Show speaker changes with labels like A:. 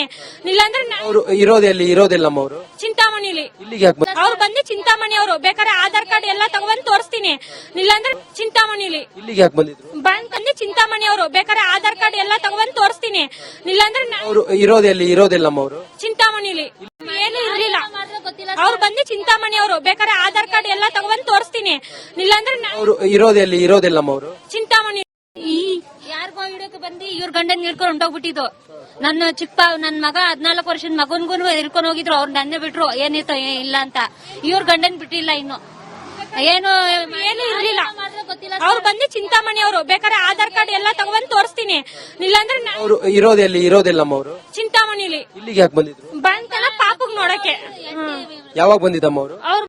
A: ತೋರಿಸ್ತೀನಿ. ಇಲ್ಲಾಂದ್ರೆ
B: ಅವರು ಇರೋದಿಲ್ಲಮ್ಮ ಅವರು
A: ಚಿಂತಾಮಣಿಲಿ
B: ಇಲ್ಲಿಗೆ ಯಾಕೆ
A: ಅವ್ರು ಬಂದು ಚಿಂತಾಮಣಿ ಅವರು ಬೇಕಾದ್ರೆ ಆಧಾರ್ ಕಾರ್ಡ್ ಎಲ್ಲ ತಗೊಂಡ್ ತೋರಿಸ್ತೀನಿ. ಇಲ್ಲಾಂದ್ರೆ ಚಿಂತಾಮಣಿಲಿ
B: ಇಲ್ಲಿಗೆ ಯಾಕೆ ಬಂದಿದ್ರು?
A: ಬಂದು ಚಿಂತಾಮಣಿ ಅವರು ಬೇಕಾದ್ರೆ ಆಧಾರ್ ಕಾರ್ಡ್ ಎಲ್ಲ ತಗೊಂಡ್ ತೋರಿಸ್ತೀನಿ. ಇಲ್ಲಾಂದ್ರೆ
B: ಅವರು ಇರೋದಿಲ್ಲಮ್ಮ ಅವರು
A: ಚಿಂತಾಮಣಿಲಿ ಏನು ಇರ್ಲಿಲ್ಲ. ಅವ್ರು ಬಂದು ಚಿಂತಾಮಣಿ ಅವರು ಬೇಕಾದ್ರೆ ಆಧಾರ್ ಕಾರ್ಡ್ ಎಲ್ಲ ತಗೊಂಡ್ ತೋರಿಸ್ತೀನಿ. ಇಲ್ಲಾಂದ್ರೆ
B: ಅವರು ಇರೋದಿಲ್ಲಮ್ಮ ಅವರು
A: ಚಿಂತಾಮಣಿ ಯಾರಿಗೋ ಹಿಡಕ್ ಬಂದು ಇವ್ರ ಗಂಡನ್ ಹಿಡ್ಕೊಂಡು ಹೊಂಟೋಗ್ಬಿಟ್ಟಿದ್ದು. ನನ್ ಮಗ 14 ವರ್ಷದ ಮಗನ್ಗೂ ಹಿಡ್ಕೊಂಡು ಹೋಗಿದ್ರು. ಅವ್ರು ನನ್ನ ಬಿಟ್ರು ಏನಿತ್ತು ಇಲ್ಲ ಅಂತ. ಇವ್ರ ಗಂಡನ್ ಬಿಟ್ಟಿಲ್ಲ ಇನ್ನು ಏನು ಇರ್ಲಿಲ್ಲ. ಅವ್ರು ಬಂದು ಚಿಂತಾಮಣಿ ಅವರು ಬೇಕಾದ್ರೆ ಆಧಾರ್ ಕಾರ್ಡ್ ಎಲ್ಲ ತಗೊಂಡ್ ತೋರಿಸ್ತೀನಿ. ಇಲ್ಲಾಂದ್ರೆ
B: ಅವರು ಇರೋದಿಲ್ಲಮ್ಮ ಅವರು
A: ಚಿಂತಾಮಣಿಲಿ
B: ಇಲ್ಲಿಗೆ ಯಾಕೆ ಬಂದಿದ್ರು?
A: ಬಂತಲ್ಲ ಪಾಪಗ್ ನೋಡಕ್ಕೆ.
B: ಯಾವಾಗ ಬಂದಿದ್ದಮ್ಮ ಅವರು?
A: ಅವ್ರು